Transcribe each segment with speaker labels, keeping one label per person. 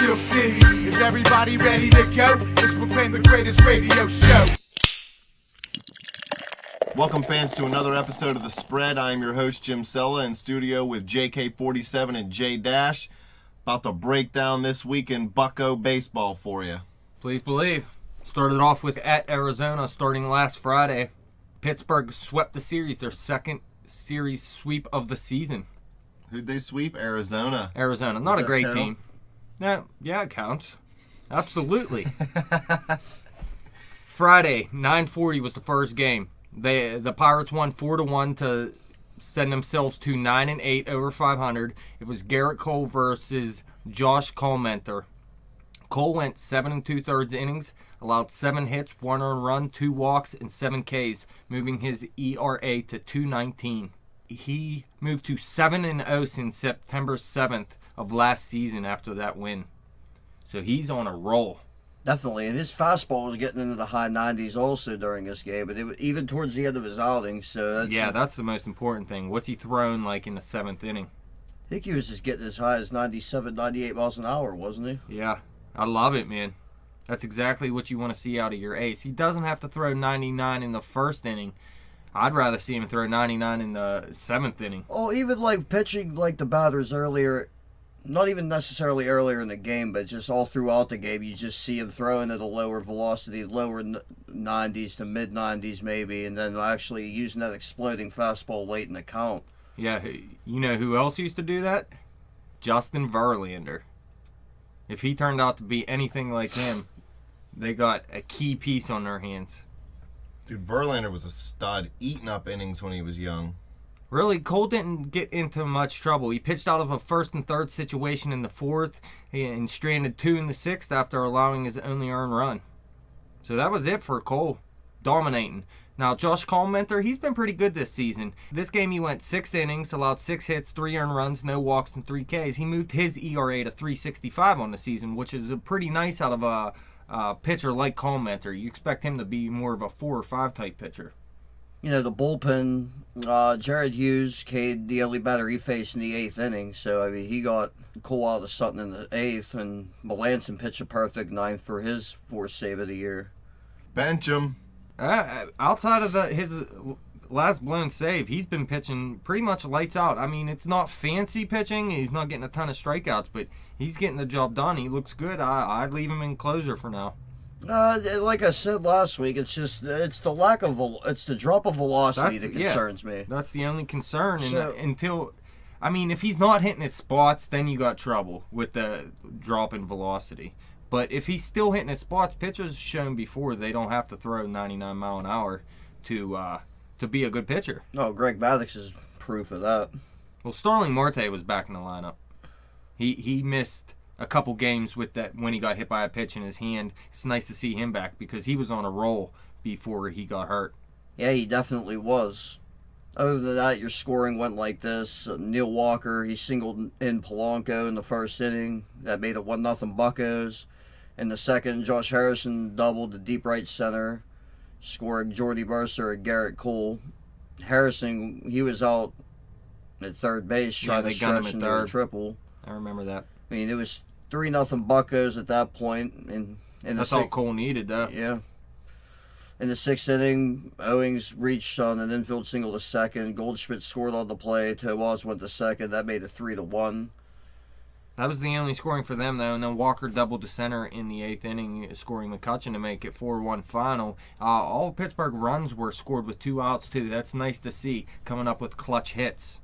Speaker 1: Steel City. Is everybody ready to go? Let's proclaim the greatest radio show.
Speaker 2: Welcome, fans, to another episode of The Spread. I am your host, Jim Sella, in studio with JK47 and J Dash. About to break down this week in Bucko baseball for you.
Speaker 3: Please believe. Started off with at Arizona starting last Friday. Pittsburgh swept the series, their second series sweep of the season.
Speaker 2: Who'd they sweep? Arizona.
Speaker 3: Arizona. Not a great
Speaker 2: count?
Speaker 3: team. Yeah, it counts. Absolutely. Friday, 9:40 was the first game. The Pirates won 4-1 to send themselves to 9-8 over 500. It was Gerrit Cole versus Josh Colmenter. Cole went 7 2/3 innings, allowed 7 hits, 1 earned run, 2 walks, and 7 Ks, moving his ERA to 2.19. He moved to 7-0 since September 7th of last season after that win. So he's on a roll.
Speaker 4: Definitely, and his fastball was getting into the high 90s also during this game, but even towards the end of his outing. So
Speaker 3: that's the most important thing. What's he throwing like in the 7th inning?
Speaker 4: I think he was just getting as high as 97, 98 miles an hour, wasn't he?
Speaker 3: Yeah, I love it, man. That's exactly what you want to see out of your ace. He doesn't have to throw 99 in the first inning. I'd rather see him throw 99 in the 7th inning.
Speaker 4: Oh, even like pitching like the batters earlier. Not even necessarily earlier in the game, but just all throughout the game, you just see him throwing at a lower velocity, lower 90s to mid-90s maybe, and then actually using that exploding fastball late in the count.
Speaker 3: Yeah, you know who else used to do that? Justin Verlander. If he turned out to be anything like him, they got a key piece on their hands.
Speaker 2: Dude, Verlander was a stud, eating up innings when he was young.
Speaker 3: Really, Cole didn't get into much trouble. He pitched out of a 1st and 3rd situation in the 4th and stranded 2 in the 6th after allowing his only earned run. So that was it for Cole, dominating. Now, Josh Colmenter, he's been pretty good this season. This game he went 6 innings, allowed 6 hits, 3 earned runs, no walks, and 3 Ks. He moved his ERA to 3.65 on the season, which is pretty nice out of a pitcher like Colmenter. You expect him to be more of a 4 or 5 type pitcher.
Speaker 4: You know, the bullpen, Jared Hughes, the only batter he faced in the 8th inning. So, I mean, he got Cole out of something in the 8th, and Melanson pitched a perfect 9th for his 4th save of the year.
Speaker 2: Bench him.
Speaker 3: Outside of his last blown save, he's been pitching pretty much lights out. I mean, it's not fancy pitching. He's not getting a ton of strikeouts, but he's getting the job done. He looks good. I'd leave him in closer for now.
Speaker 4: Like I said last week, it's the drop of velocity that concerns me.
Speaker 3: That's the only concern.
Speaker 4: So,
Speaker 3: if he's not hitting his spots, then you got trouble with the drop in velocity. But if he's still hitting his spots, pitchers shown before they don't have to throw 99 mile an hour to be a good pitcher.
Speaker 4: No, Greg Maddux is proof of that.
Speaker 3: Well, Starling Marte was back in the lineup. He missed a couple games with that when he got hit by a pitch in his hand. It's nice to see him back because he was on a roll before he got hurt.
Speaker 4: Yeah, he definitely was. Other than that, your scoring went like this. Neil Walker, he singled in Polanco in the 1st inning. That made it 1-0 Buccos. In the 2nd, Josh Harrison doubled to deep right center, scoring Jordy Mercer and Gerrit Cole. Harrison, he was out at 3rd base trying to stretch into a triple.
Speaker 3: I remember that.
Speaker 4: I mean, it was 3-0 Buccos at that point.
Speaker 3: That's all Cole needed, though.
Speaker 4: Yeah. In the 6th inning, Owings reached on an infield single to 2nd. Goldschmidt scored on the play. Towaz went to 2nd. That made it 3-1.
Speaker 3: That was the only scoring for them, though. And then Walker doubled to center in the 8th inning, scoring McCutchen to make it 4-1 final. All Pittsburgh runs were scored with 2 outs, too. That's nice to see, coming up with clutch hits.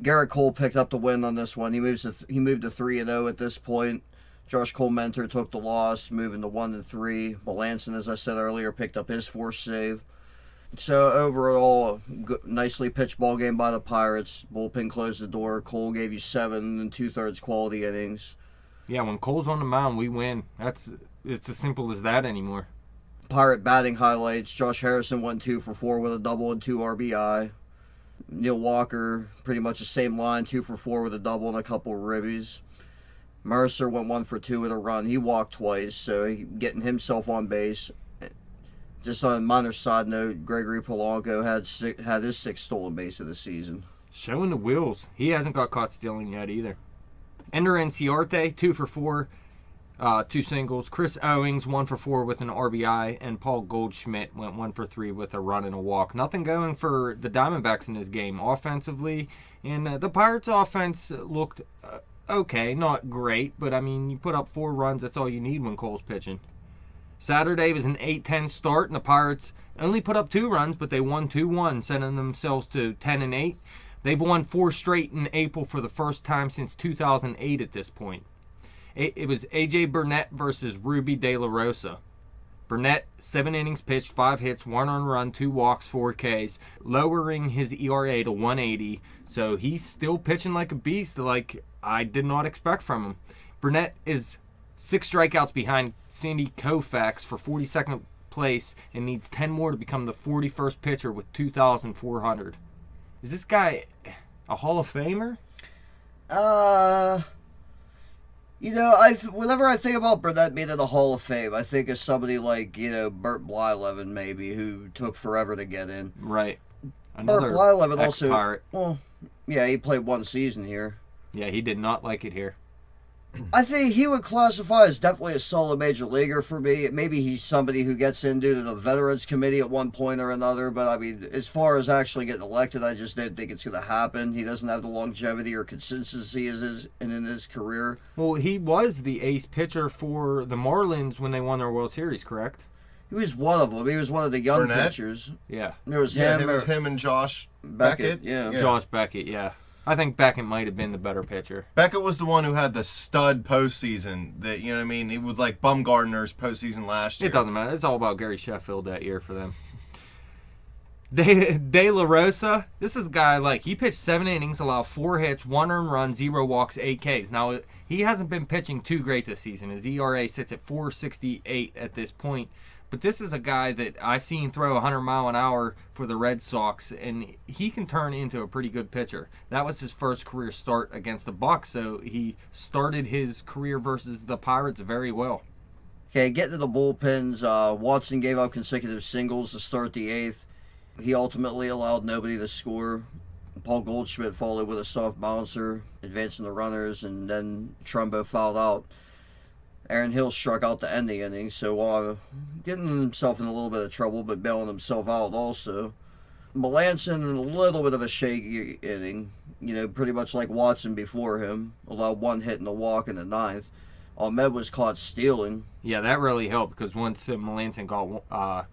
Speaker 4: Gerrit Cole picked up the win on this one. He moved to 3-0 at this point. Josh Colmenter took the loss, moving to 1-3. Melanson, as I said earlier, picked up his 4th save. So overall, nicely pitched ball game by the Pirates. Bullpen closed the door. Cole gave you 7 2/3 quality innings.
Speaker 3: Yeah, when Cole's on the mound, we win. It's as simple as that anymore.
Speaker 4: Pirate batting highlights. Josh Harrison went 2 for 4 with a double and 2 RBI. Neil Walker, pretty much the same line, 2 for 4 with a double and a couple of ribbies. Mercer went 1 for 2 with a run. He walked twice, so getting himself on base. Just on a minor side note, Gregory Polanco had his 6th stolen base of the season.
Speaker 3: Showing the wheels. He hasn't got caught stealing yet either. Ender Inciarte, 2 for 4. 2 singles. Chris Owings 1 for 4 with an RBI, and Paul Goldschmidt went 1 for 3 with a run and a walk. Nothing going for the Diamondbacks in this game offensively, and the Pirates' offense looked okay, not great, but I mean, you put up 4 runs, that's all you need when Cole's pitching. Saturday was an 8-10 start, and the Pirates only put up 2 runs, but they won 2-1, sending themselves to 10-8. They've won 4 straight in April for the first time since 2008 at this point. It was A.J. Burnett versus Ruby De La Rosa. Burnett, 7 innings pitched, 5 hits, 1 earned run, 2 walks, 4 Ks, lowering his ERA to 180. So he's still pitching like a beast, like I did not expect from him. Burnett is 6 strikeouts behind Sandy Koufax for 42nd place and needs 10 more to become the 41st pitcher with 2,400. Is this guy a Hall of Famer?
Speaker 4: Whenever I think about Burnett being in the Hall of Fame, I think of somebody like, Bert Blyleven maybe, who took forever to get in.
Speaker 3: Right.
Speaker 4: Bert Blyleven also,
Speaker 3: ex-Pirate.
Speaker 4: well, yeah, he played 1 season here.
Speaker 3: Yeah, he did not like it here.
Speaker 4: I think he would classify as definitely a solid major leaguer for me. Maybe he's somebody who gets in due to the Veterans Committee at one point or another, but I mean, as far as actually getting elected, I just don't think it's going to happen. He doesn't have the longevity or consistency in his career.
Speaker 3: Well, he was the ace pitcher for the Marlins when they won their World Series, correct?
Speaker 4: He was one of them. He was one of the young
Speaker 2: Burnett?
Speaker 4: pitchers.
Speaker 3: Yeah.
Speaker 4: There was
Speaker 2: Yeah,
Speaker 4: him.
Speaker 2: it was him and Josh Beckett.
Speaker 4: Yeah.
Speaker 3: Josh Beckett, yeah. I think Beckett might have been the better pitcher.
Speaker 2: Beckett was the one who had the stud postseason. That, you know what I mean? He was like Bumgarner's postseason last year.
Speaker 3: It doesn't matter. It's all about Gary Sheffield that year for them. De La Rosa, this is a guy, he pitched 7 innings, allowed 4 hits, 1 earned run, 0 walks, 8 Ks. Now, he hasn't been pitching too great this season. His ERA sits at 4.68 at this point. But this is a guy that I seen throw 100 mile an hour for the Red Sox, and he can turn into a pretty good pitcher. That was his first career start against the Bucs, so he started his career versus the Pirates very well.
Speaker 4: Okay, getting to the bullpens, Watson gave up consecutive singles to start the 8th. He ultimately allowed nobody to score. Paul Goldschmidt followed with a soft bouncer, advancing the runners, and then Trumbo fouled out. Aaron Hill struck out to end the inning, so getting himself in a little bit of trouble, but bailing himself out also. Melanson in a little bit of a shaky inning, pretty much like Watson before him, allowed 1 hit and a walk in the 9th. Ahmed was caught stealing.
Speaker 3: Yeah, that really helped because once Melanson got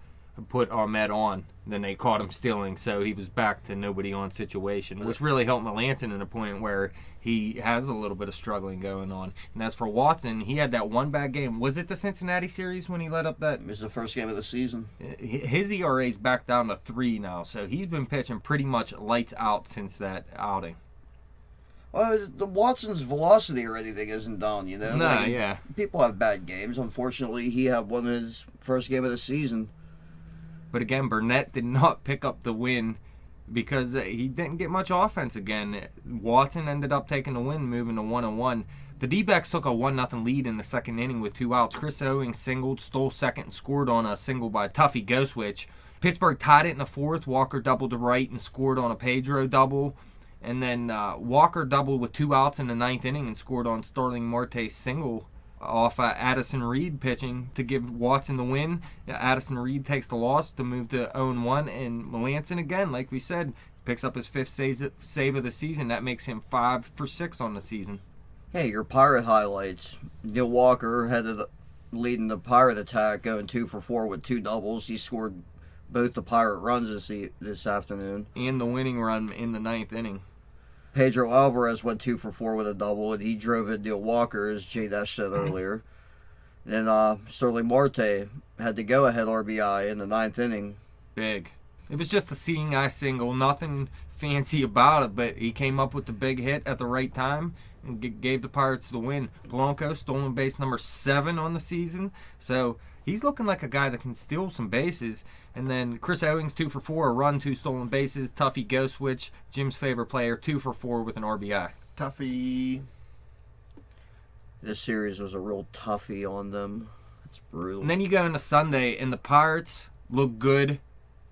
Speaker 3: put Ahmed on, then they caught him stealing, so he was back to nobody on situation, which really helped Melanson in a point where he has a little bit of struggling going on. And as for Watson, he had that 1 bad game. Was it the Cincinnati series when he let up that?
Speaker 4: It was the first game of the season.
Speaker 3: His ERA's back down to 3 now, so he's been pitching pretty much lights out since that outing.
Speaker 4: The Watson's velocity or anything isn't down,
Speaker 3: No, yeah.
Speaker 4: People have bad games. Unfortunately, he had one of his first game of the season.
Speaker 3: But again, Burnett did not pick up the win because he didn't get much offense again. Watson ended up taking the win, moving to 1-1. The D-backs took a 1-0 lead in the second inning with 2 outs. Chris Owings singled, stole second, and scored on a single by Tuffy Ghostwitch. Pittsburgh tied it in the 4th. Walker doubled to right and scored on a Pedro double. And then Walker doubled with 2 outs in the 9th inning and scored on Starling Marte's single off Addison Reed pitching to give Watson the win. Addison Reed takes the loss to move to 0-1, and Melanson again, like we said, picks up his 5th save of the season. That makes him 5 for 6 on the season.
Speaker 4: Hey, your Pirate highlights. Neil Walker leading the Pirate attack, going 2 for 4 with 2 doubles. He scored both the Pirate runs this afternoon.
Speaker 3: And the winning run in the 9th inning.
Speaker 4: Pedro Alvarez went 2 for 4 with a double, and he drove in Neil Walker, as J-Dash said earlier. Then Starling Marte had the go-ahead RBI in the 9th inning.
Speaker 3: Big. It was just a seeing eye single, nothing fancy about it, but he came up with the big hit at the right time and gave the Pirates the win. Blanco, stolen base number 7 on the season, so he's looking like a guy that can steal some bases. And then Chris Owings, 2 for 4, a run, 2 stolen bases. Tuffy Ghostwitch, Jim's favorite player, 2 for 4 with an RBI.
Speaker 2: Tuffy.
Speaker 4: This series was a real toughie on them. It's brutal.
Speaker 3: And then you go into Sunday, and the Pirates look good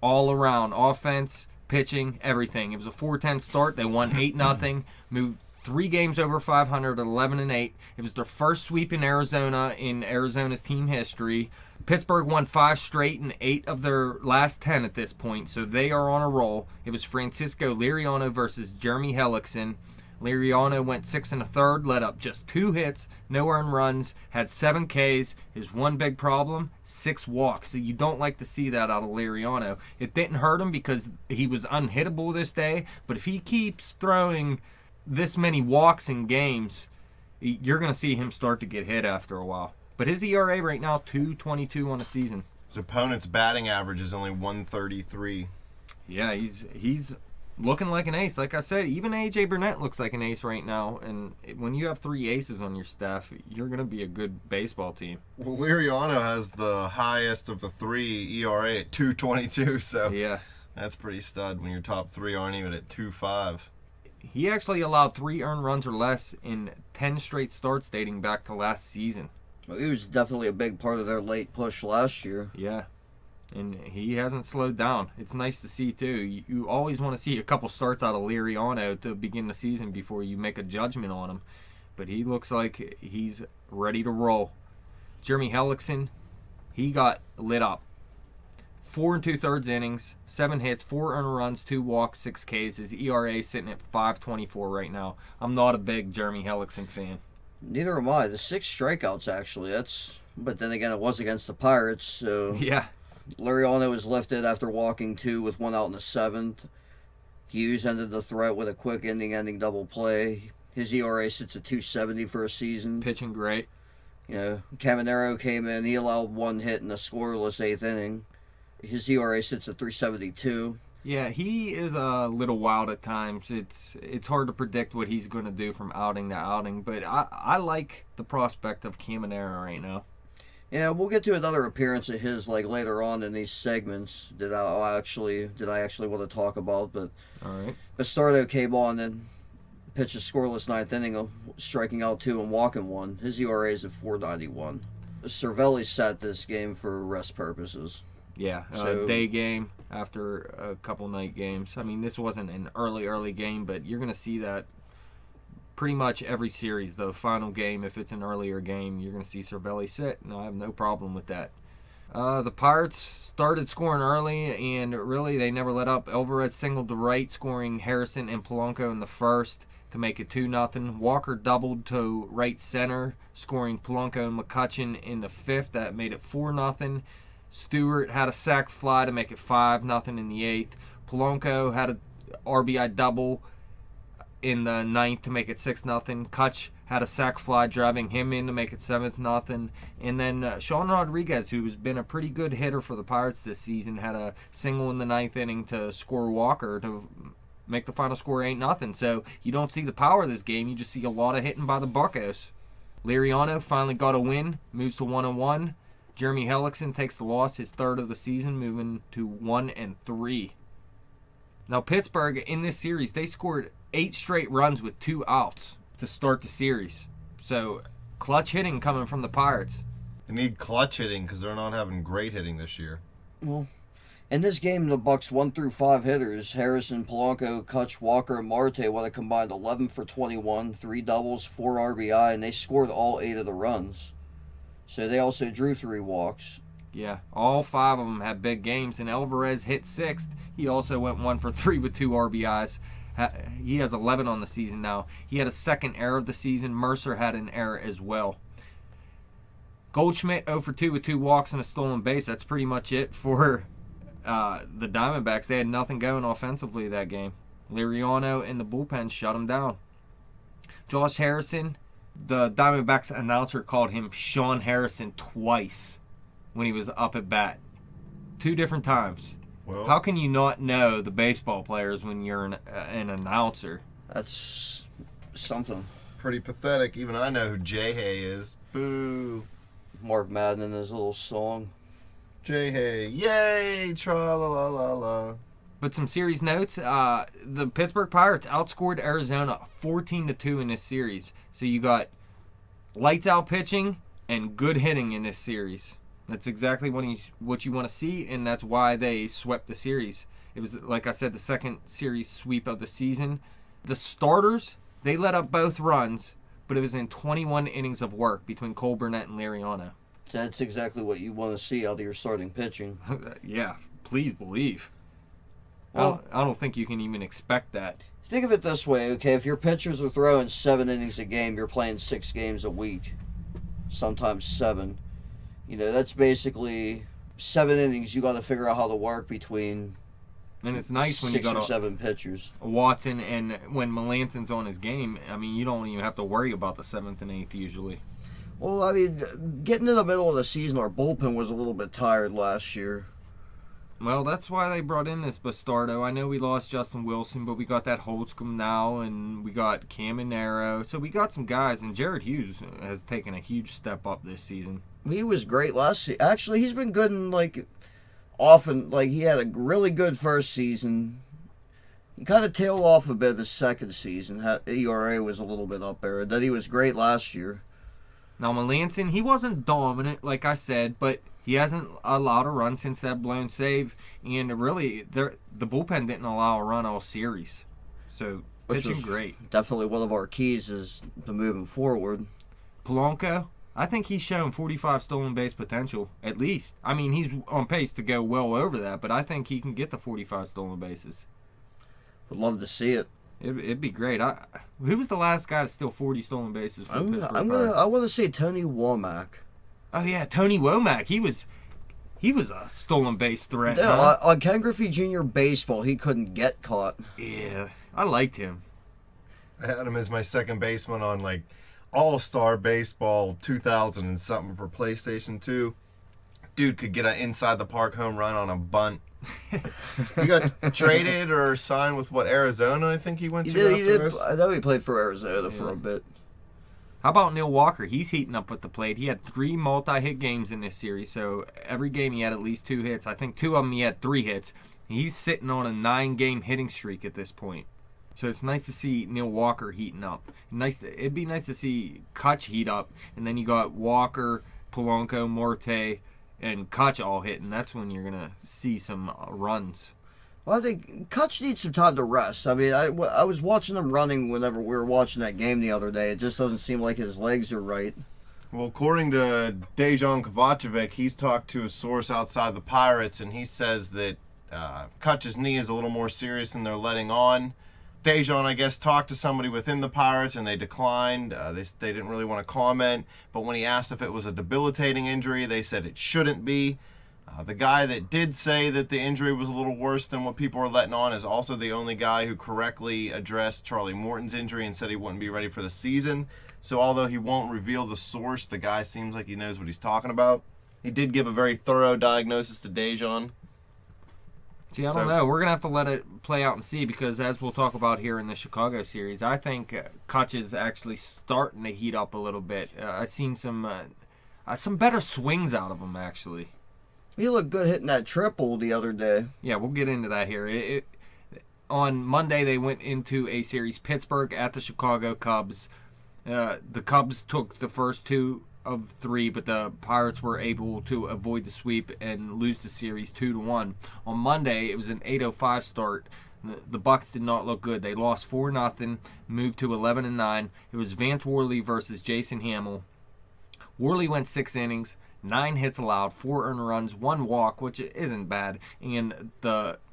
Speaker 3: all around. Offense, pitching, everything. It was a 4-10 start. They won 8-0, moved 3 games over 500 at 11-8. It was their first sweep in Arizona's team history. Pittsburgh won 5 straight and 8 of their last 10 at this point, so they are on a roll. It was Francisco Liriano versus Jeremy Hellickson. Liriano went 6 1/3, let up just 2 hits, no earned runs, had 7 Ks. His one big problem, 6 walks. So you don't like to see that out of Liriano. It didn't hurt him because he was unhittable this day, but if he keeps throwing this many walks in games, you're going to see him start to get hit after a while. But his ERA right now, 2.22 on the season.
Speaker 2: His opponent's batting average is only 133.
Speaker 3: Yeah, he's looking like an ace. Like I said, even A.J. Burnett looks like an ace right now. And when you have 3 aces on your staff, you're going to be a good baseball team.
Speaker 2: Well, Liriano has the highest of the 3 ERA at 2.22, so
Speaker 3: Yeah.
Speaker 2: that's pretty stud when your top 3 aren't even at 2.5.
Speaker 3: He actually allowed 3 earned runs or less in 10 straight starts dating back to last season.
Speaker 4: Well, he was definitely a big part of their late push last year.
Speaker 3: Yeah. And he hasn't slowed down. It's nice to see, too. You always want to see a couple starts out of Liriano to begin the season before you make a judgment on him. But he looks like he's ready to roll. Jeremy Hellickson, he got lit up. 4 2/3 innings, 7 hits, 4 earned runs, 2 walks, 6 Ks. His ERA sitting at 5.24 right now. I'm not a big Jeremy Hellickson fan.
Speaker 4: Neither am I. The 6 strikeouts, actually. But then again, it was against the Pirates, so...
Speaker 3: Yeah.
Speaker 4: Liriano was lifted after walking 2 with 1 out in the 7th. Hughes ended the threat with a quick ending double play. His ERA sits at 2.70 for a season.
Speaker 3: Pitching great.
Speaker 4: You know, Caminero came in. He allowed 1 hit in a scoreless 8th inning. His ERA sits at 3.72.
Speaker 3: Yeah, he is a little wild at times. It's hard to predict what he's going to do from outing to outing, but I like the prospect of Caminero right now.
Speaker 4: Yeah, we'll get to another appearance of his later on in these segments that I actually want to talk about. But
Speaker 3: All right.
Speaker 4: Bastardo came on and pitched a scoreless 9th inning, striking out 2 and walking 1. His ERA is at 4.91. Cervelli sat this game for rest purposes.
Speaker 3: Yeah, day game after a couple night games. I mean, this wasn't an early game, but you're going to see that pretty much every series. The final game, if it's an earlier game, you're going to see Cervelli sit, and I have no problem with that. The Pirates started scoring early, and really they never let up. Alvarez singled to right, scoring Harrison and Polanco in the first to make it 2-0. Walker doubled to right center, scoring Polanco and McCutchen in the 5th. That made it 4-0. Stewart had a sac fly to make it 5-0 in the 8th. Polanco had an RBI double in the 9th to make it 6-0. Kutch had a sac fly driving him in to make it 7-0. And then Sean Rodriguez, who's been a pretty good hitter for the Pirates this season, had a single in the 9th inning to score Walker to make the final score 8-0. So you don't see the power of this game. You just see a lot of hitting by the Buccos. Liriano finally got a win, moves to 1-1. Jeremy Hellickson takes the loss, his 3rd of the season, moving to 1-3. Now Pittsburgh, in this series, they scored 8 straight runs with 2 outs to start the series. So clutch hitting coming from the Pirates.
Speaker 2: They need clutch hitting because they're not having great hitting this year.
Speaker 4: Well, in this game, the Bucks 1 through 5 hitters, Harrison, Polanco, Kutch, Walker, and Marte, went a combined 11 for 21, 3 doubles, 4 RBI, and they scored all 8 of the runs. So they also drew 3 walks.
Speaker 3: Yeah, all 5 of them had big games, and Alvarez hit 6th. He also went 1 for 3 with 2 RBIs. He has 11 on the season now. He had a 2nd error of the season. Mercer had an error as well. Goldschmidt 0 for 2 with 2 walks and a stolen base. That's pretty much it for the Diamondbacks. They had nothing going offensively that game. Liriano and the bullpen shut him down. Josh Harrison, the Diamondbacks announcer called him Sean Harrison twice when he was up at bat. 2 different times.
Speaker 2: Well,
Speaker 3: How can you not know the baseball players when you're an announcer?
Speaker 4: That's something.
Speaker 2: pretty pathetic. Even I know who J-Hay is. Boo.
Speaker 4: Mark Madden and his little song.
Speaker 2: J-Hay. Yay. Tra-la-la-la-la.
Speaker 3: But some series notes, the Pittsburgh Pirates outscored Arizona 14-2 in this series. So you got lights out pitching and good hitting in this series. That's exactly what you want to see, and that's why they swept the series. It was, like I said, the second series sweep of the season. The starters They let up both runs, but it was in 21 innings of work between Cole, Burnett, and Liriano.
Speaker 4: That's exactly what you want to see out of your starting pitching.
Speaker 3: Yeah, please believe.
Speaker 4: Well,
Speaker 3: I don't think you can even expect that.
Speaker 4: think of it this way, okay? If your pitchers are throwing 7 innings a game, you're playing 6 games a week, sometimes 7. That's basically 7 innings. You got to figure out how to work between.
Speaker 3: And it's nice when
Speaker 4: 6
Speaker 3: you got
Speaker 4: or 7 pitchers.
Speaker 3: Watson, and when Melanson's on his game, I mean, you don't even have to worry about the 7th and 8th usually.
Speaker 4: Well, I mean, getting in the middle of the season, our bullpen was a little bit tired last year.
Speaker 3: Well, that's why they brought in this Bastardo. I know we lost Justin Wilson, but we got that Holtzcomb now, and we got Caminero. So we got some guys, and Jared Hughes has taken a huge step up this season.
Speaker 4: He was great last season. Actually, he's been good in, often, he had a really good first season. He kind of tailed off a bit the second season. ERA was a little bit up there. And then he was great last year.
Speaker 3: Now, Melanson, he wasn't dominant, like I said, but he hasn't allowed a run since that blown save. And really, the bullpen didn't allow a run all series. So, pitching great.
Speaker 4: Definitely one of our keys is to moving forward.
Speaker 3: Polanco, I think he's shown 45 stolen base potential, at least. I mean, he's on pace to go well over that, but I think he can get the 45 stolen bases.
Speaker 4: Would love to see it.
Speaker 3: It'd be great. Who was the last guy to steal 40 stolen bases for the Pittsburgh Pirates?
Speaker 4: I want to say Tony Womack.
Speaker 3: Oh yeah, Tony Womack. He was a stolen base threat.
Speaker 4: Yeah,
Speaker 3: huh?
Speaker 4: on Ken Griffey Jr. baseball, he couldn't get caught.
Speaker 3: Yeah, I liked him.
Speaker 2: I had him as my second baseman on All-Star Baseball 2000 and something for PlayStation 2. Dude could get an inside the park home run on a bunt. He got traded or signed with Arizona, I think he went to.
Speaker 4: He did. I know he played for Arizona for a bit.
Speaker 3: How about Neil Walker? He's heating up with the plate. He had 3 multi-hit games in this series, so every game he had at least 2 hits. I think 2 of them he had 3 hits. He's sitting on a 9-game hitting streak at this point. So it's nice to see Neil Walker heating up. It'd be nice to see Kutch heat up, and then you got Walker, Polanco, Marte, and Kutch all hitting. That's when you're gonna see some runs.
Speaker 4: Well, I think Kutch needs some time to rest. I mean, I was watching him running whenever we were watching that game the other day. It just doesn't seem like his legs are right.
Speaker 2: Well, according to Dejan Kovacevic, he's talked to a source outside the Pirates, and he says that Kutch's knee is a little more serious than they're letting on. Dejan, I guess, talked to somebody within the Pirates, and they declined. They didn't really want to comment. But when he asked if it was a debilitating injury, they said it shouldn't be. The guy that did say that the injury was a little worse than what people are letting on is also the only guy who correctly addressed Charlie Morton's injury and said he wouldn't be ready for the season. So although he won't reveal the source, the guy seems like he knows what he's talking about. He did give a very thorough diagnosis to Dejan.
Speaker 3: See, I don't know. We're going to have to let it play out and see, because as we'll talk about here in the Chicago series, I think Kutch is actually starting to heat up a little bit. I've seen some better swings out of him, actually.
Speaker 4: He looked good hitting that triple the other day.
Speaker 3: Yeah, we'll get into that here. On Monday, they went into a series, Pittsburgh at the Chicago Cubs. The Cubs took the first 2 of 3, but the Pirates were able to avoid the sweep and lose the series 2-1. On Monday, it was an 8:05 start. The Bucks did not look good. They lost 4-0, moved to 11-9. It was Vance Worley versus Jason Hamill. Worley went 6 innings, 9 hits allowed, 4 earned runs, 1 walk, which isn't bad, and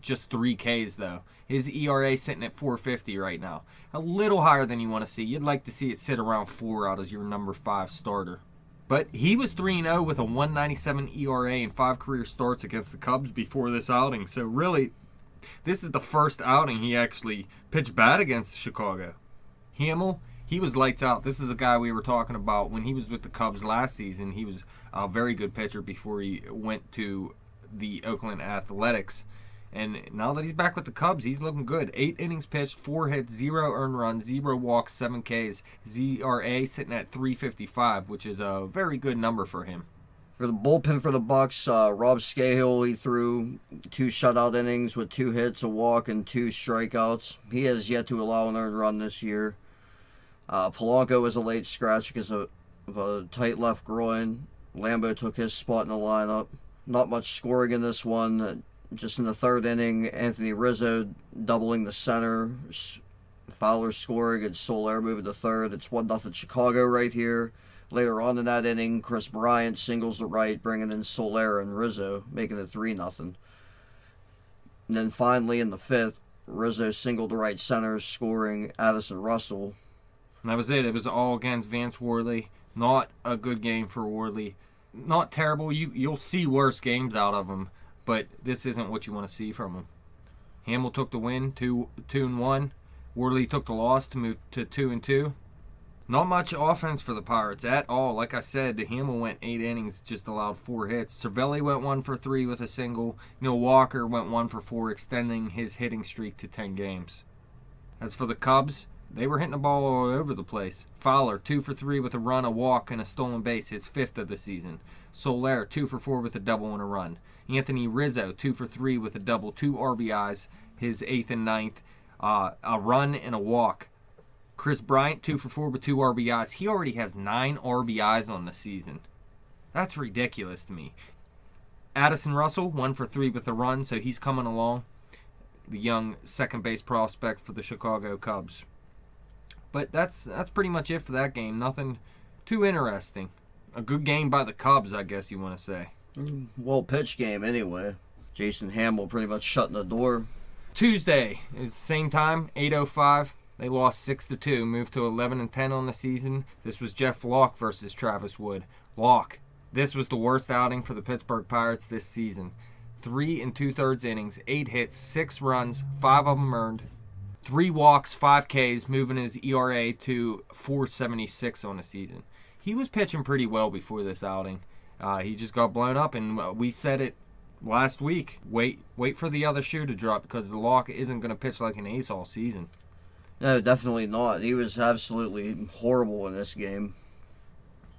Speaker 3: just 3 Ks though. His ERA sitting at 4.50 right now. A little higher than you want to see. You'd like to see it sit around 4 out as your number 5 starter. But he was 3-0 with a 1.97 ERA and 5 career starts against the Cubs before this outing. So really, this is the first outing he actually pitched bad against Chicago. Hamill, he was lights out. This is a guy we were talking about when he was with the Cubs last season. He was a very good pitcher before he went to the Oakland Athletics. And now that he's back with the Cubs, he's looking good. 8 innings pitched, 4 hits, 0 earned runs, 0 walks, 7 Ks. His ERA sitting at 3.55, which is a very good number for him.
Speaker 4: For the bullpen for the Bucks, Rob Scahill, he threw 2 shutout innings with 2 hits, a walk, and 2 strikeouts. He has yet to allow an earned run this year. Polanco was a late scratch because of a tight left groin. Lambo took his spot in the lineup. Not much scoring in this one. Just in the 3rd inning, Anthony Rizzo doubling the center. Fowler scoring and Soler moving to third. It's 1-0 Chicago right here. Later on in that inning, Chris Bryant singles to right, bringing in Soler and Rizzo, making it 3-0. And then finally in the fifth, Rizzo singled to right center, scoring Addison Russell.
Speaker 3: And that was it. It was all against Vance Worley. Not a good game for Worley. Not terrible. You'll see worse games out of him, but this isn't what you want to see from him. Hamill took the win, 2-1. Worley took the loss to move to 2-2. Not much offense for the Pirates at all. Like I said, Hamill went 8 innings, just allowed 4 hits. Cervelli went 1 for 3 with a single. Neil Walker went 1 for 4, extending his hitting streak to 10 games. As for the Cubs, they were hitting the ball all over the place. Fowler, 2 for 3 with a run, a walk, and a stolen base, his 5th of the season. Soler, 2 for 4 with a double and a run. Anthony Rizzo, 2 for 3 with a double, 2 RBIs, his 8th and 9th, a run and a walk. Chris Bryant, 2 for 4 with 2 RBIs. He already has 9 RBIs on the season. That's ridiculous to me. Addison Russell, 1 for 3 with a run, so he's coming along. The young second base prospect for the Chicago Cubs. But that's pretty much it for that game. Nothing too interesting. A good game by the Cubs, I guess you want to say.
Speaker 4: Well pitched game anyway. Jason Hamill pretty much shutting the door.
Speaker 3: Tuesday is the same time, 8:05. They lost 6-2, moved to 11-10 on the season. This was Jeff Locke versus Travis Wood. Locke, this was the worst outing for the Pittsburgh Pirates this season. 3 2/3 innings, 8 hits, 6 runs, 5 of them earned. 3 walks, 5 Ks, moving his ERA to 4.76 on the season. He was pitching pretty well before this outing. He just got blown up, and we said it last week. Wait for the other shoe to drop, because the Locke isn't going to pitch like an ace all season.
Speaker 4: No, definitely not. He was absolutely horrible in this game.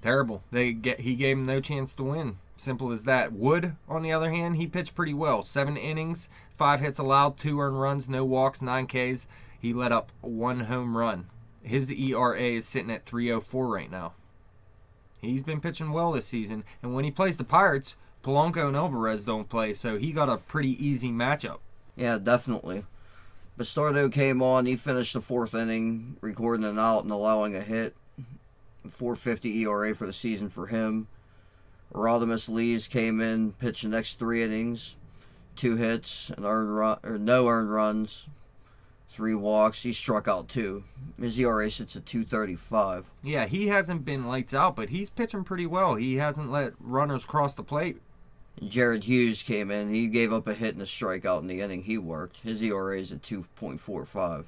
Speaker 3: Terrible. He gave him no chance to win. Simple as that. Wood, on the other hand, he pitched pretty well. 7 innings, 5 hits allowed, 2 earned runs, no walks, 9 Ks. He let up 1 home run. His ERA is sitting at 3.04 right now. He's been pitching well this season, and when he plays the Pirates, Polanco and Alvarez don't play, so he got a pretty easy matchup.
Speaker 4: Yeah, definitely. Bastardo came on. He finished the 4th inning, recording an out and allowing a hit. 4.50 ERA for the season for him. Rodimus Lees came in, pitched the next 3 innings, 2 hits, and no earned runs, 3 walks. He struck out 2. His ERA sits at 2.35.
Speaker 3: Yeah, he hasn't been lights out, but he's pitching pretty well. He hasn't let runners cross the plate.
Speaker 4: Jared Hughes came in. He gave up a hit and a strikeout in the inning he worked. His ERA is at 2.45.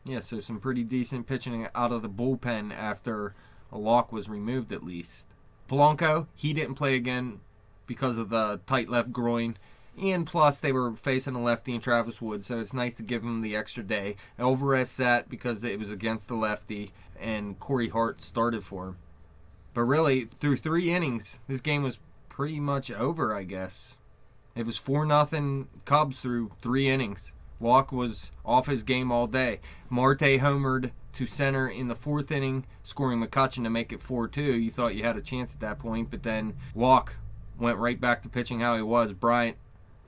Speaker 3: Yeah, so some pretty decent pitching out of the bullpen after a Locke was removed at least. Polanco, he didn't play again because of the tight left groin. And plus, they were facing a lefty in Travis Wood, so it's nice to give him the extra day. Alvarez sat because it was against the lefty, and Corey Hart started for him. But really, through 3 innings, this game was pretty much over, I guess. It was 4-0 Cubs through 3 innings. Locke was off his game all day. Marte homered to center in the 4th inning, scoring McCutchen to make it 4-2. You thought you had a chance at that point, but then Locke went right back to pitching how he was. Bryant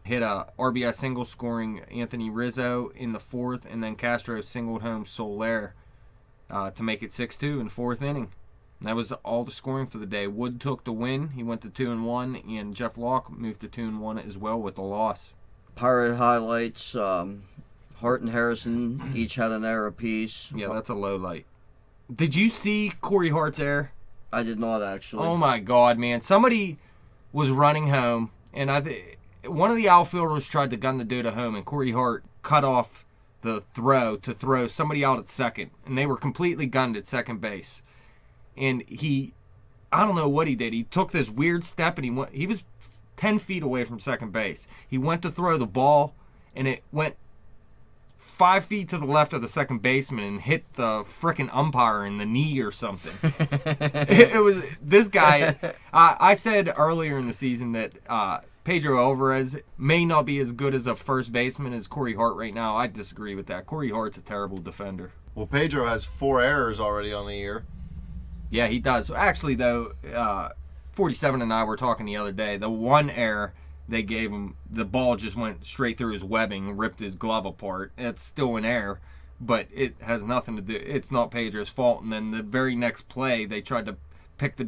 Speaker 3: hit a RBI single, scoring Anthony Rizzo in the 4th, and then Castro singled home Soler to make it 6-2 in the 4th inning. And that was all the scoring for the day. Wood took the win. He went to 2-1, and Jeff Locke moved to 2-1 as well with the loss.
Speaker 4: Pirate highlights, Hart and Harrison each had an error apiece.
Speaker 3: Yeah, that's a low light. Did you see Corey Hart's error?
Speaker 4: I did not, actually.
Speaker 3: Oh, my God, man. Somebody was running home, and one of the outfielders tried to gun the dude at home, and Corey Hart cut off the throw to throw somebody out at second, and they were completely gunned at second base. And I don't know what he did. He took this weird step, and he was 10 feet away from second base. He went to throw the ball, and it went 5 feet to the left of the second baseman and hit the frickin' umpire in the knee or something. it was this guy. I said earlier in the season that Pedro Alvarez may not be as good as a first baseman as Corey Hart right now. I disagree with that. Corey Hart's a terrible defender.
Speaker 2: Well, Pedro has 4 errors already on the year.
Speaker 3: Yeah, he does. Actually, though, 47 and I were talking the other day. The one error they gave him, the ball just went straight through his webbing, ripped his glove apart. It's still an error. but it has nothing to do. It's not Pedro's fault. And then the very next play, they tried to pick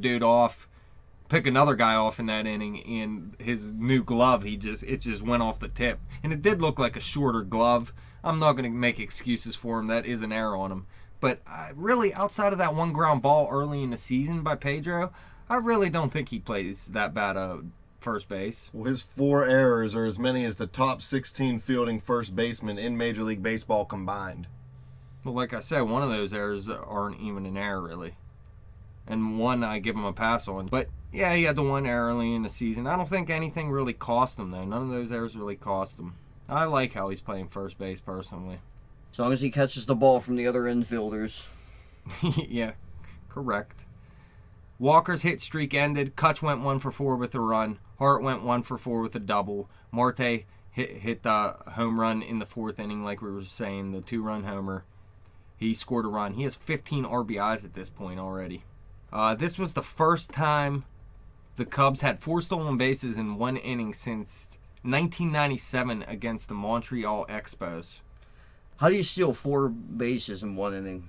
Speaker 3: another guy off in that inning, and his new glove, it just went off the tip. And it did look like a shorter glove. I'm not going to make excuses for him. That is an error on him. But really, outside of that one ground ball early in the season by Pedro, I really don't think he plays that bad first base.
Speaker 2: Well, his 4 errors are as many as the top 16 fielding first basemen in Major League Baseball combined.
Speaker 3: Well, like I said, one of those errors aren't even an error, really. And one I give him a pass on. But, yeah, he had the one error early in the season. I don't think anything really cost him, though. None of those errors really cost him. I like how he's playing first base, personally.
Speaker 4: As long as he catches the ball from the other infielders.
Speaker 3: Yeah, correct. Walker's hit streak ended. Kutch went 1 for 4 with a run. Hart went 1 for 4 with a double. Marte hit the home run in the 4th inning, like we were saying, the 2-run homer. He scored a run. He has 15 RBIs at this point already. This was the first time the Cubs had 4 stolen bases in 1 inning since 1997 against the Montreal Expos.
Speaker 4: How do you steal 4 bases in 1 inning?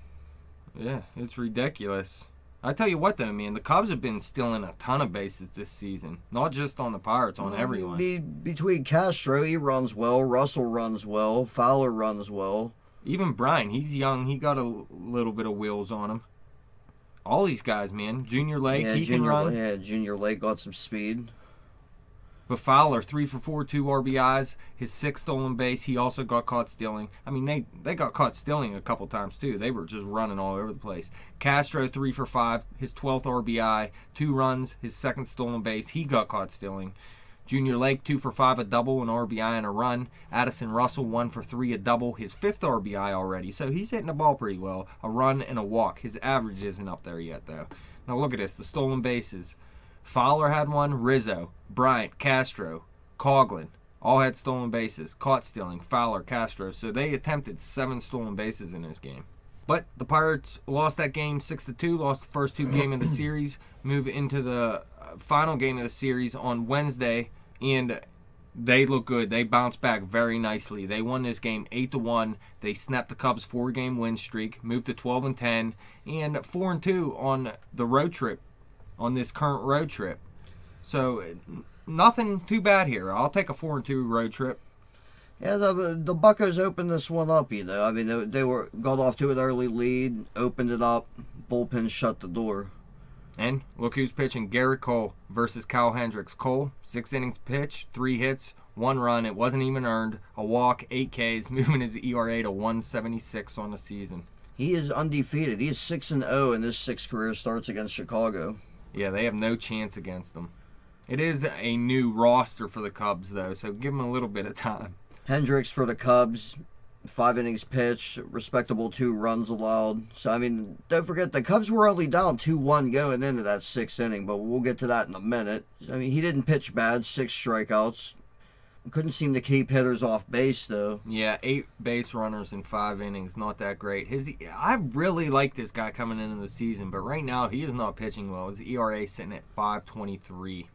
Speaker 3: Yeah, it's ridiculous. I tell you what, though, man, the Cubs have been stealing a ton of bases this season. Not just on the Pirates, on everyone.
Speaker 4: Between Castro, he runs well. Russell runs well. Fowler runs well.
Speaker 3: Even Brian, he's young. He got a little bit of wheels on him. All these guys, man. Junior Lake, he can run.
Speaker 4: Yeah, Junior Lake got some speed.
Speaker 3: But Fowler, 3 for 4, 2 RBIs, his 6th stolen base. He also got caught stealing. I mean, they got caught stealing a couple times, too. They were just running all over the place. Castro, 3 for 5, his 12th RBI, 2 runs, his 2nd stolen base. He got caught stealing. Junior Lake, 2 for 5, a double, an RBI, and a run. Addison Russell, 1 for 3, a double, his 5th RBI already. So he's hitting the ball pretty well. A run and a walk. His average isn't up there yet, though. Now look at this, the stolen bases. Fowler had 1, Rizzo, Bryant, Castro, Coughlin, all had stolen bases. Caught stealing, Fowler, Castro. So they attempted 7 stolen bases in this game. But the Pirates lost that game 6-2, lost the first 2 games of the series, move into the final game of the series on Wednesday, and they look good. They bounced back very nicely. They won this game 8-1. They snapped the Cubs' 4-game win streak, moved to 12-10, and 4-2 on the road trip. On this current road trip. So, nothing too bad here. I'll take a 4-2 road trip.
Speaker 4: Yeah, the Buccos opened this one up, you know. I mean, they got off to an early lead, opened it up, bullpen shut the door.
Speaker 3: And look who's pitching. Gerrit Cole versus Kyle Hendricks. Cole, 6 innings pitch, 3 hits, 1 run. It wasn't even earned. A walk, 8 Ks, moving his ERA to 1.76 on the season.
Speaker 4: He is undefeated. He is 6-0 in his 6 career starts against Chicago.
Speaker 3: Yeah, they have no chance against them. It is a new roster for the Cubs, though, so give them a little bit of time.
Speaker 4: Hendricks for the Cubs, 5 innings pitched, respectable 2 runs allowed. So, I mean, don't forget, the Cubs were only down 2-1 going into that 6th inning, but we'll get to that in a minute. I mean, he didn't pitch bad, 6 strikeouts. Couldn't seem to keep hitters off base, though.
Speaker 3: Yeah, 8 base runners in 5 innings. Not that great. I really like this guy coming into the season, but right now he is not pitching well. His ERA sitting at 5.23.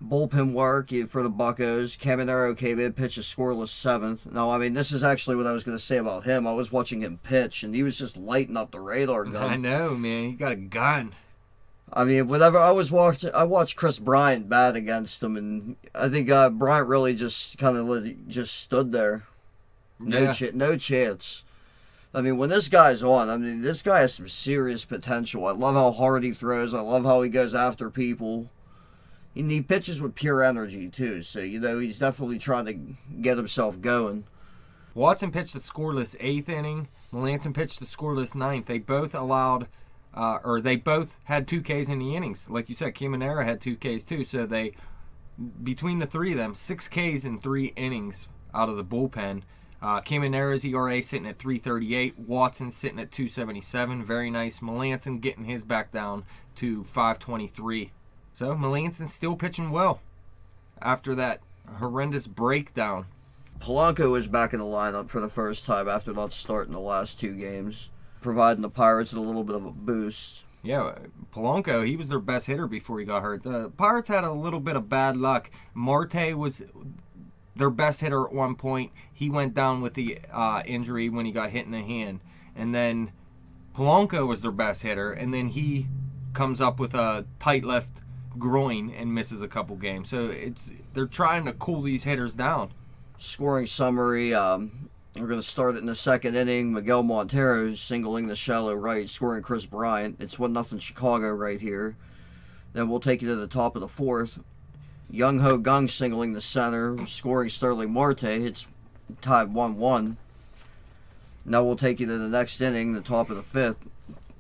Speaker 4: Bullpen work for the Buccos. Caminero came in, pitched a scoreless 7th. No, I mean, this is actually what I was going to say about him. I was watching him pitch, and he was just lighting up the radar gun.
Speaker 3: I know, man. He got a gun.
Speaker 4: I mean, whenever I watched Chris Bryant bat against him, and I think Bryant really just kind of just stood there. No chance. I mean, when this guy's on, I mean, this guy has some serious potential. I love how hard he throws. I love how he goes after people. And he pitches with pure energy, too. So, you know, he's definitely trying to get himself going.
Speaker 3: Watson pitched the scoreless 8th inning. Melanson pitched the scoreless 9th. They both allowed... they both had 2 Ks in the innings. Like you said, Caminero had 2 Ks too. So between the 3 of them, 6 Ks in 3 innings out of the bullpen. Caminero's ERA sitting at 3.38. Watson sitting at 2.77. Very nice. Melanson getting his back down to 5.23. So Melanson's still pitching well after that horrendous breakdown.
Speaker 4: Polanco is back in the lineup for the first time after not starting the last 2 games, providing the Pirates with a little bit of a boost.
Speaker 3: Yeah, Polanco, he was their best hitter before he got hurt. The Pirates had a little bit of bad luck. Marte was their best hitter at one point. He went down with the injury when he got hit in the hand. And then Polanco was their best hitter, and then he comes up with a tight left groin and misses a couple games. So they're trying to cool these hitters down.
Speaker 4: Scoring summary, we're going to start it in the second inning. Miguel Montero singling the shallow right, scoring Chris Bryant. It's 1-0 Chicago right here. Then we'll take you to the top of the fourth. Young Ho Gung singling the center, scoring Sterling Marte. It's tied 1-1. Now we'll take you to the next inning, the top of the fifth.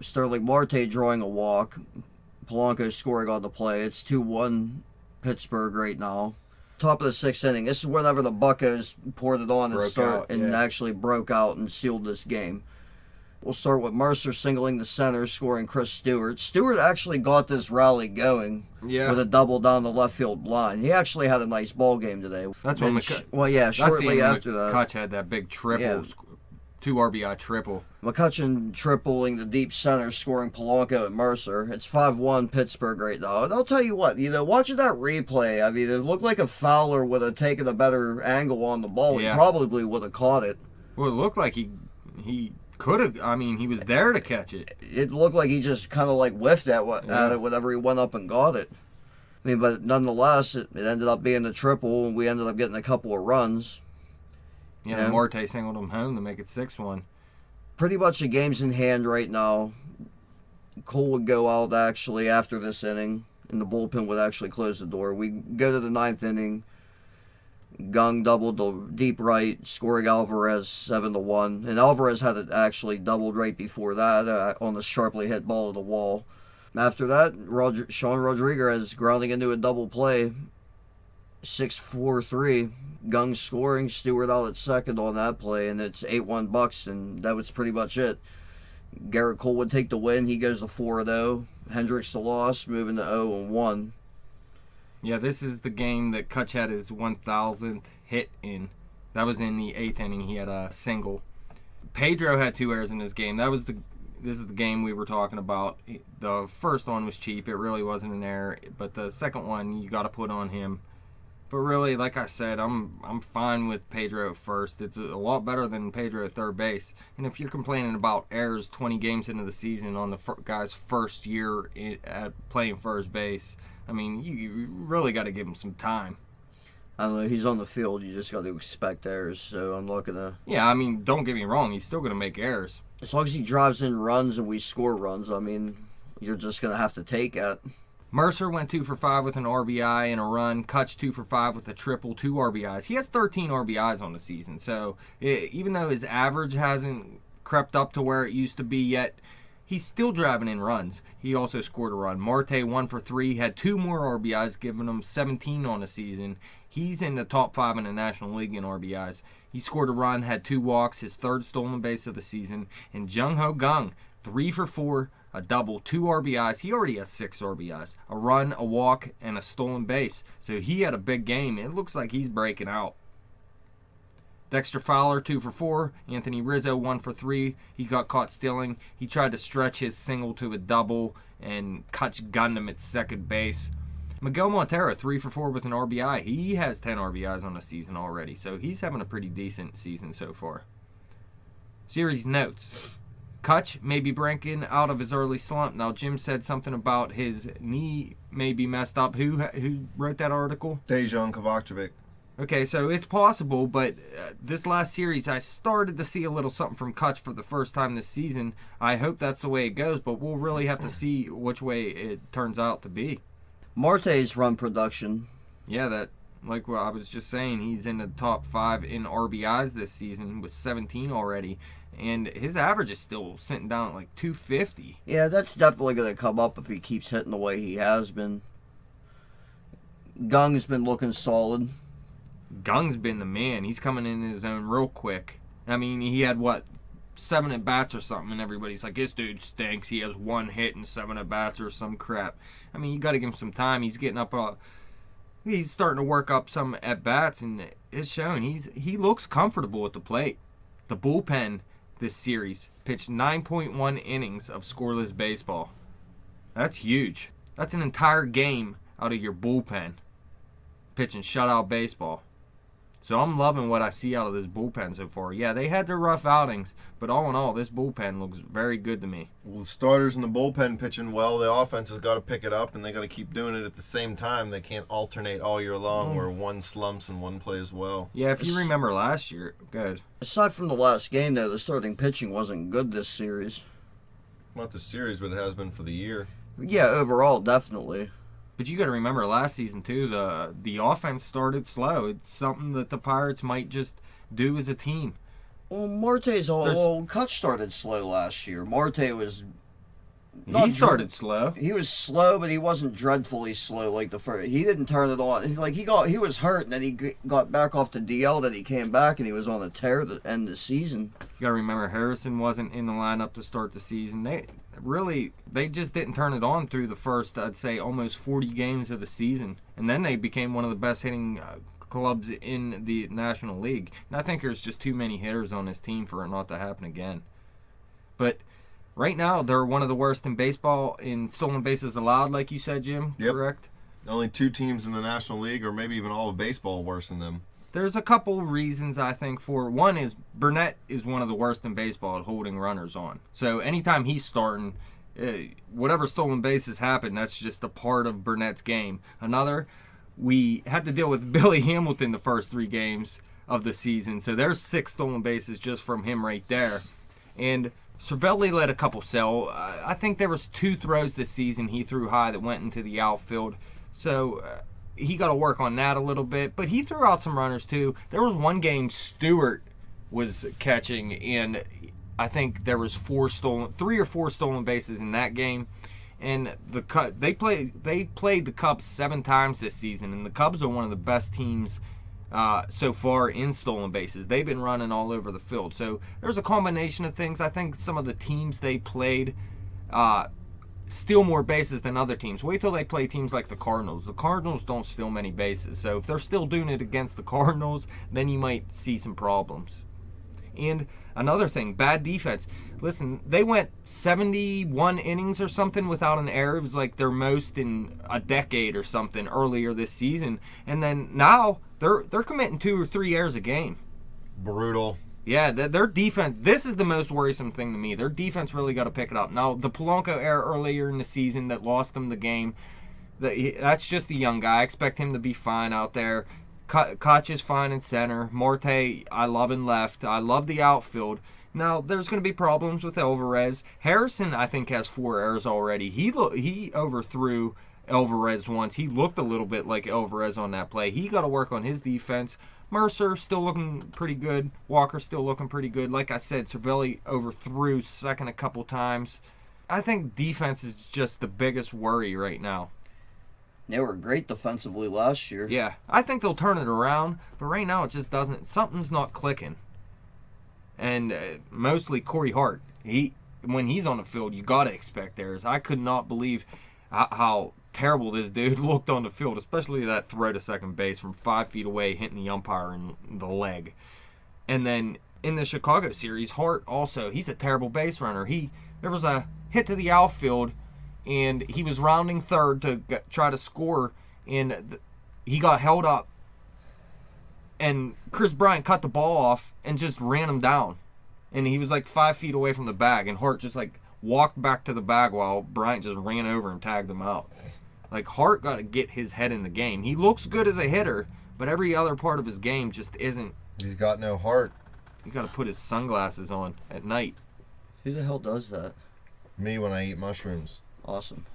Speaker 4: Sterling Marte drawing a walk. Polanco scoring on the play. It's 2-1 Pittsburgh right now. Top of the sixth inning. This is whenever the Buccos poured it on and actually broke out and sealed this game. We'll start with Mercer singling the center, scoring Chris Stewart. Stewart actually got this rally going with a double down the left field line. He actually had a nice ball game today.
Speaker 3: That's when
Speaker 4: shortly after that,
Speaker 3: McCutch had that big triple, 2 RBI triple.
Speaker 4: McCutcheon tripling the deep center, scoring Polanco and Mercer. It's 5-1 Pittsburgh right now. And I'll tell you what, watching that replay, I mean, it looked like a Fowler would have taken a better angle on the ball. He probably would have caught it.
Speaker 3: Well, it looked like he could have. I mean, he was there to catch it.
Speaker 4: It looked like he just kind of whiffed at it whenever he went up and got it. I mean, but nonetheless, it ended up being a triple, and we ended up getting a couple of runs.
Speaker 3: Yeah, Marte singled him home to make it 6-1.
Speaker 4: Pretty much the game's in hand right now. Cole would go out actually after this inning, and the bullpen would actually close the door. We go to the ninth inning. Gung doubled to deep right, scoring Alvarez 7-1. And Alvarez had it actually doubled right before that on the sharply hit ball to the wall. After that, Sean Rodriguez grounding into a double play. 6-4-3. Gung scoring, Stewart out at second on that play, and it's 8-1 Bucks, and that was pretty much it. Gerrit Cole would take the win. He goes to 4-0. Hendricks the loss, moving to 0-1.
Speaker 3: Yeah, this is the game that Kutch had his 1,000th hit in. That was in the 8th inning. He had a single. Pedro had 2 errors in this game. This is the game we were talking about. The first one was cheap. It really wasn't an error. But the second one, you got to put on him. But really, like I said, I'm fine with Pedro at first. It's a lot better than Pedro at third base. And if you're complaining about errors 20 games into the season on the guy's first year at playing first base, I mean, you really got to give him some time.
Speaker 4: I don't know. He's on the field. You just got to expect errors. So I'm not going to...
Speaker 3: Yeah, I mean, don't get me wrong. He's still going to make errors.
Speaker 4: As long as he drives in runs and we score runs, I mean, you're just going to have to take it.
Speaker 3: Mercer went 2 for 5 with an RBI and a run. Kutch 2 for 5 with a triple, 2 RBIs. He has 13 RBIs on the season. So even though his average hasn't crept up to where it used to be yet, he's still driving in runs. He also scored a run. Marte 1 for 3, had 2 more RBIs, giving him 17 on the season. He's in the top 5 in the National League in RBIs. He scored a run, had 2 walks, his 3rd stolen base of the season. And Jung Ho Gung, 3 for 4, a double, 2 RBIs. He already has 6 RBIs. A run, a walk, and a stolen base. So he had a big game. It looks like he's breaking out. Dexter Fowler, 2 for 4. Anthony Rizzo, 1 for 3. He got caught stealing. He tried to stretch his single to a double, and Kutch gunned him at second base. Miguel Montero, 3 for 4 with an RBI. He has 10 RBIs on the season already, so he's having a pretty decent season so far. Series notes. Kutch may be breaking out of his early slump. Now, Jim said something about his knee may be messed up. Who wrote that article?
Speaker 2: Dejan Kovacevic.
Speaker 3: Okay, so it's possible, but this last series, I started to see a little something from Kutch for the first time this season. I hope that's the way it goes, but we'll really have to see which way it turns out to be.
Speaker 4: Marte's run production.
Speaker 3: Yeah, that, like what I was just saying, he's in the top 5 in RBIs this season with 17 already, and his average is still sitting down at like 250.
Speaker 4: Yeah, that's definitely going to come up if he keeps hitting the way he has been. Gung's been looking solid.
Speaker 3: Gung's been the man. He's coming in his own real quick. I mean, he had, 7 at-bats or something, and everybody's like, this dude stinks. He has 1 hit and 7 at-bats or some crap. I mean, you got to give him some time. He's getting up, he's starting to work up some at-bats, and it's showing. He looks comfortable at the plate. The bullpen this series pitched 9.1 innings of scoreless baseball. That's huge. That's an entire game out of your bullpen pitching shutout baseball. So I'm loving what I see out of this bullpen so far. Yeah, they had their rough outings, but all in all, this bullpen looks very good to me.
Speaker 2: Well, the starters in the bullpen pitching well. The offense has got to pick it up, and they got to keep doing it at the same time. They can't alternate all year long where one slumps and one plays well.
Speaker 3: Yeah, if you remember last year, good.
Speaker 4: Aside from the last game, though, the starting pitching wasn't good this series.
Speaker 2: Not the series, but it has been for the year.
Speaker 4: Yeah, overall, definitely.
Speaker 3: But you got to remember last season too. The offense started slow. It's something that the Pirates might just do as a team.
Speaker 4: Well, Kutch started slow last year. Marte was.
Speaker 3: He started slow.
Speaker 4: He was slow, but he wasn't dreadfully slow like the first. He didn't turn it on. He was hurt, and then he got back off the DL. Then he came back, and he was on a tear to end the season.
Speaker 3: You got to remember Harrison wasn't in the lineup to start the season. They just didn't turn it on through the first, I'd say, almost 40 games of the season, and then they became one of the best hitting clubs in the National League. And I think there's just too many hitters on this team for it not to happen again. But right now, they're one of the worst in baseball in stolen bases allowed, like you said, Jim.
Speaker 2: Yep.
Speaker 3: Correct?
Speaker 2: Only 2 teams in the National League, or maybe even all of baseball, worse than them.
Speaker 3: There's a couple reasons, I think, for one is Burnett is one of the worst in baseball at holding runners on. So anytime he's starting, whatever stolen bases happen, that's just a part of Burnett's game. Another, we had to deal with Billy Hamilton the first 3 games of the season. So there's 6 stolen bases just from him right there. And Cervelli let a couple sell. I think there was 2 throws this season he threw high that went into the outfield. So he got to work on that a little bit. But he threw out some runners too. There was one game Stewart was catching, and I think there was 3 or 4 stolen bases in that game. And they played the Cubs 7 times this season, and the Cubs are one of the best teams so far in stolen bases. They've been running all over the field. So there's a combination of things. I think some of the teams they played steal more bases than other teams. Wait till they play teams like the Cardinals. The Cardinals don't steal many bases. So if they're still doing it against the Cardinals, then you might see some problems. And another thing, bad defense. Listen, they went 71 innings or something without an error. It was like their most in a decade or something earlier this season. And then now they're committing 2 or 3 errors a game.
Speaker 2: Brutal.
Speaker 3: Yeah, their defense, this is the most worrisome thing to me. Their defense really got to pick it up. Now, the Polanco error earlier in the season that lost them the game, that's just a young guy. I expect him to be fine out there. Koch is fine in center. Marte, I love in left. I love the outfield. Now, there's going to be problems with Alvarez. Harrison, I think, has 4 errors already. He overthrew Alvarez once. He looked a little bit like Alvarez on that play. He got to work on his defense. Mercer still looking pretty good. Walker still looking pretty good. Like I said, Cervelli overthrew second a couple times. I think defense is just the biggest worry right now.
Speaker 4: They were great defensively last year.
Speaker 3: Yeah, I think they'll turn it around, but right now it just doesn't. Something's not clicking. And mostly Corey Hart. When he's on the field, you got to expect errors. I could not believe how terrible this dude looked on the field, especially that throw to second base from 5 feet away, hitting the umpire in the leg. And then in the Chicago series, Hart also, he's a terrible base runner. There was a hit to the outfield, and he was rounding third to try to score, and he got held up. And Chris Bryant cut the ball off and just ran him down. And he was like 5 feet away from the bag, and Hart just like walked back to the bag while Bryant just ran over and tagged him out. Like, Hart got to get his head in the game. He looks good as a hitter, but every other part of his game just isn't.
Speaker 2: He's got no heart.
Speaker 3: You got to put his sunglasses on at night.
Speaker 4: Who the hell does that?
Speaker 2: Me when I eat mushrooms.
Speaker 4: Awesome.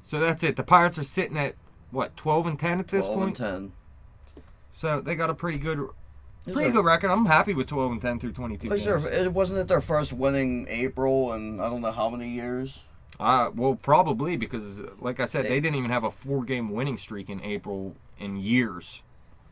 Speaker 3: So that's it. The Pirates are sitting at, what, 12-10 at this
Speaker 4: 12
Speaker 3: point?
Speaker 4: 12 and 10.
Speaker 3: So they got a pretty good record. I'm happy with 12-10 through 22 games.
Speaker 4: Wasn't it their first winning April in I don't know how many years?
Speaker 3: Well, probably because, like I said, they didn't even have a 4-game winning streak in April in years.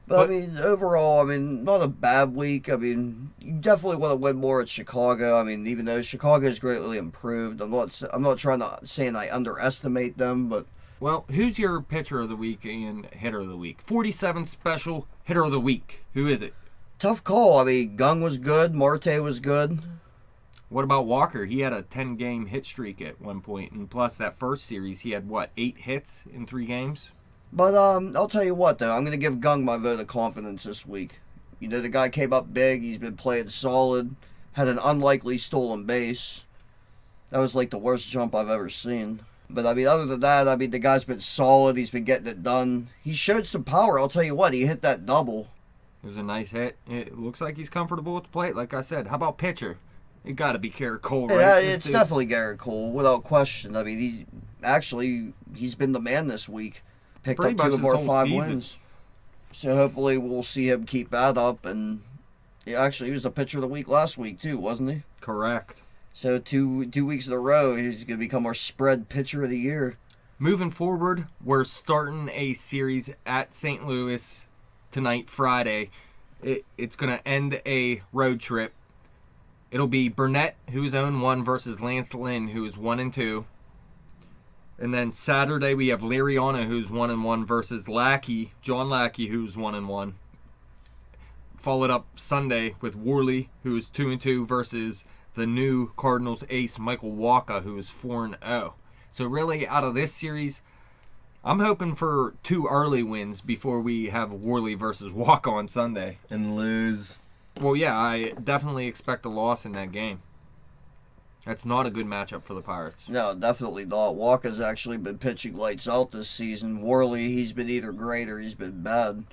Speaker 4: But I mean, overall, not a bad week. I mean, you definitely want to win more at Chicago. I mean, even though Chicago's greatly improved, I'm not trying to saying I underestimate them, but.
Speaker 3: Well, who's your pitcher of the week and hitter of the week? 47 special hitter of the week. Who is it?
Speaker 4: Tough call. I mean, Gung was good. Marte was good.
Speaker 3: What about Walker? He had a 10-game hit streak at one point, and plus that first series, he had, 8 hits in 3 games?
Speaker 4: But I'll tell you what, though. I'm going to give Gung my vote of confidence this week. You know, the guy came up big. He's been playing solid. Had an unlikely stolen base. That was like the worst jump I've ever seen. But, I mean, other than that, I mean, the guy's been solid. He's been getting it done. He showed some power. I'll tell you what, he hit that double.
Speaker 3: It was a nice hit. It looks like he's comfortable with the plate, like I said. How about pitcher? It got to be Gerrit Cole, right?
Speaker 4: Yeah, it's definitely Gerrit Cole, without question. I mean, he's been the man this week. Picked
Speaker 3: Pretty
Speaker 4: up 2
Speaker 3: much
Speaker 4: of our
Speaker 3: his whole
Speaker 4: 5
Speaker 3: season.
Speaker 4: wins. So hopefully we'll see him keep that up. And yeah, actually, he was the pitcher of the week last week too, wasn't he?
Speaker 3: Correct.
Speaker 4: So two weeks in a row, he's going to become our spread pitcher of the year.
Speaker 3: Moving forward, we're starting a series at St. Louis tonight, Friday. It's going to end a road trip. It'll be Burnett, who's 0-1, versus Lance Lynn, who is 1-2. And then Saturday we have Liriano, who's 1-1, versus John Lackey, who's 1-1. Followed up Sunday with Worley, who's 2-2, versus the new Cardinals ace Michael Wacha, who is 4-0. So really, out of this series, I'm hoping for 2 early wins before we have Worley versus Wacha on Sunday.
Speaker 2: And lose.
Speaker 3: Well, yeah, I definitely expect a loss in that game. That's not a good matchup for the Pirates.
Speaker 4: No, definitely not. Walker's actually been pitching lights out this season. Worley, he's been either great or he's been bad.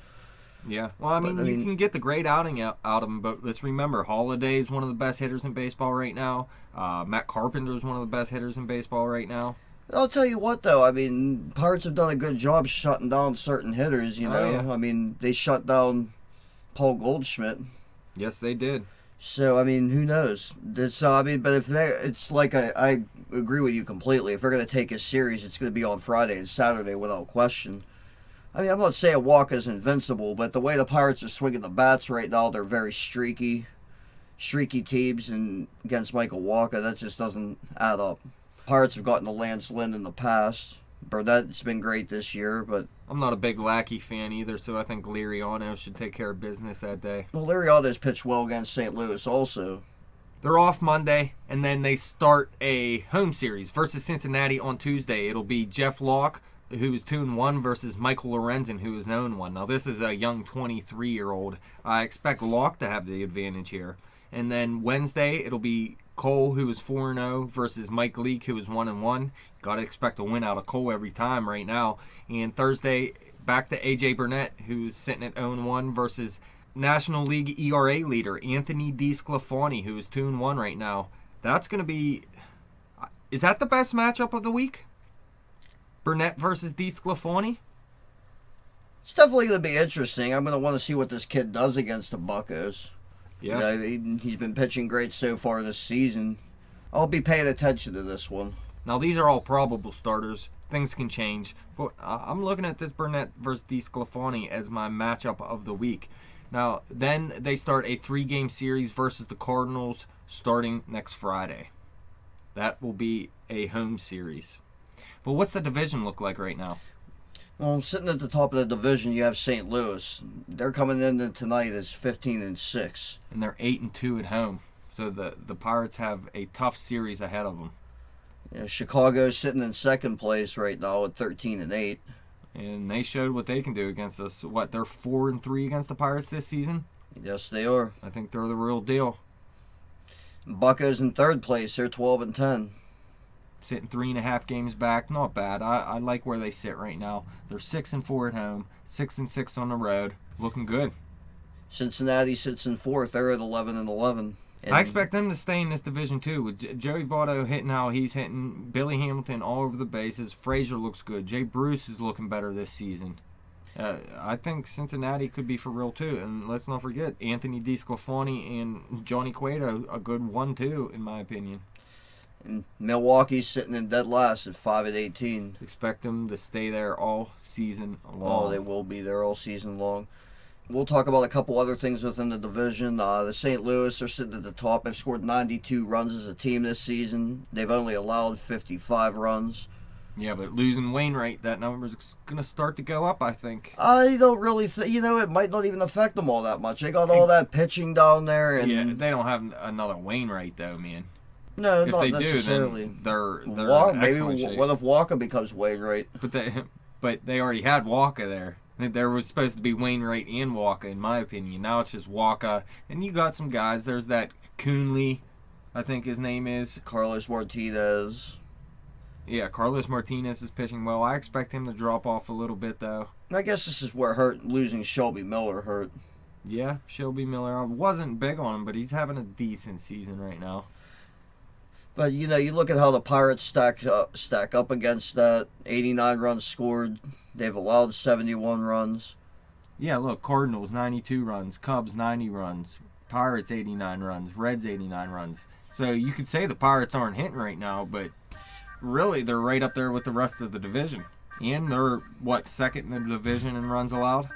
Speaker 3: Yeah, well, I mean, you can get the great outing out of him, but let's remember, Holiday's one of the best hitters in baseball right now. Matt Carpenter's one of the best hitters in baseball right now.
Speaker 4: I'll tell you what, though. I mean, Pirates have done a good job shutting down certain hitters, you know.
Speaker 3: Oh, yeah.
Speaker 4: I mean, they shut down Paul Goldschmidt.
Speaker 3: Yes, they did.
Speaker 4: So, I mean, who knows? But if it's like I agree with you completely. If they're going to take a series, it's going to be on Friday and Saturday without question. I mean, I'm not saying Walker's invincible, but the way the Pirates are swinging the bats right now, they're very streaky teams, and against Michael Wacha, that just doesn't add up. Pirates have gotten to Lance Lynn in the past. Burnett's been great this year, but
Speaker 3: I'm not a big Lackey fan either, so I think Liriano should take care of business that day.
Speaker 4: well, Liriano's pitched well against St. Louis also.
Speaker 3: They're off Monday, and then they start a home series versus Cincinnati on Tuesday. It'll be Jeff Locke, who is 2-1, versus Michael Lorenzen, who is 0-1. Now, this is a young 23-year-old. I expect Locke to have the advantage here. And then Wednesday, it'll be Cole, who is 4-0, versus Mike Leake, who is 1-1. Got to expect a win out of Cole every time right now. And Thursday, back to A.J. Burnett, who's sitting at 0-1, versus National League ERA leader Anthony DeSclafani, who is 2-1 right now. That's going to be... Is that the best matchup of the week? Burnett versus DeSclafani?
Speaker 4: It's definitely going to be interesting. I'm going to want to see what this kid does against the Buccos.
Speaker 3: Yeah.
Speaker 4: You know, he's been pitching great so far this season. I'll be paying attention to this one.
Speaker 3: Now, these are all probable starters. Things can change. But I'm looking at this Burnett versus DeSclafani as my matchup of the week. Now, then they start a 3-game series versus the Cardinals starting next Friday. That will be a home series. But what's the division look like right now?
Speaker 4: Well, sitting at the top of the division, you have St. Louis. They're coming in tonight as 15-6.
Speaker 3: And they're 8-2 at home. So the Pirates have a tough series ahead of them.
Speaker 4: You know, Chicago's sitting in second place right now at 13-8.
Speaker 3: And they showed what they can do against us. What, they're 4-3 against the Pirates this season?
Speaker 4: Yes, they are.
Speaker 3: I think they're the real deal.
Speaker 4: Buccos in third place. They're 12-10.
Speaker 3: Sitting 3.5 games back, not bad. I like where they sit right now. They're 6-4 at home, 6-6 on the road, looking good.
Speaker 4: Cincinnati sits in fourth. They're at 11-11.
Speaker 3: I expect them to stay in this division too. With Joey Votto hitting how he's hitting, Billy Hamilton all over the bases. Frazier looks good. Jay Bruce is looking better this season. I think Cincinnati could be for real too. And let's not forget Anthony DeSclafani and Johnny Cueto, a good 1-2 in my opinion.
Speaker 4: And Milwaukee's sitting in dead last at 5-18.
Speaker 3: Expect them to stay there all season long.
Speaker 4: Oh, they will be there all season long. We'll talk about a couple other things within the division. The St. Louis are sitting at the top. They've scored 92 runs as a team this season. They've only allowed 55 runs.
Speaker 3: Yeah, but losing Wainwright, that number's going to start to go up, I think.
Speaker 4: I don't really think, it might not even affect them all that much. They got all that pitching down there. And
Speaker 3: yeah, they don't have another Wainwright, though, man.
Speaker 4: No,
Speaker 3: If
Speaker 4: not
Speaker 3: they
Speaker 4: necessarily.
Speaker 3: do, then they're in
Speaker 4: Maybe
Speaker 3: excellent shape.
Speaker 4: what if Walker becomes Wainwright?
Speaker 3: But they already had Walker there. There was supposed to be Wainwright and Walker, in my opinion. Now it's just Walker. And you got some guys. There's that Coonley, I think his name is.
Speaker 4: Carlos Martinez.
Speaker 3: Yeah, Carlos Martinez is pitching well. I expect him to drop off a little bit, though.
Speaker 4: I guess this is where losing Shelby Miller hurt.
Speaker 3: Yeah, Shelby Miller. I wasn't big on him, but he's having a decent season right now.
Speaker 4: But, you look at how the Pirates stack up against that. 89 runs scored. They've allowed 71 runs.
Speaker 3: Yeah, look, Cardinals, 92 runs. Cubs, 90 runs. Pirates, 89 runs. Reds, 89 runs. So you could say the Pirates aren't hitting right now, but really they're right up there with the rest of the division. And they're, second in the division in runs allowed?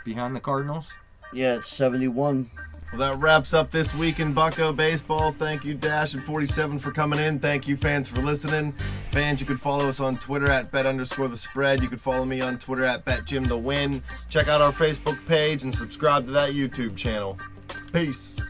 Speaker 3: Behind the Cardinals?
Speaker 4: Yeah, it's 71.
Speaker 2: Well, that wraps up this week in Bucko Baseball. Thank you, Dash and 47 for coming in. Thank you, fans, for listening. Fans, you can follow us on Twitter at bet_the_spread. You can follow me on Twitter at betjimthewin. Check out our Facebook page and subscribe to that YouTube channel. Peace.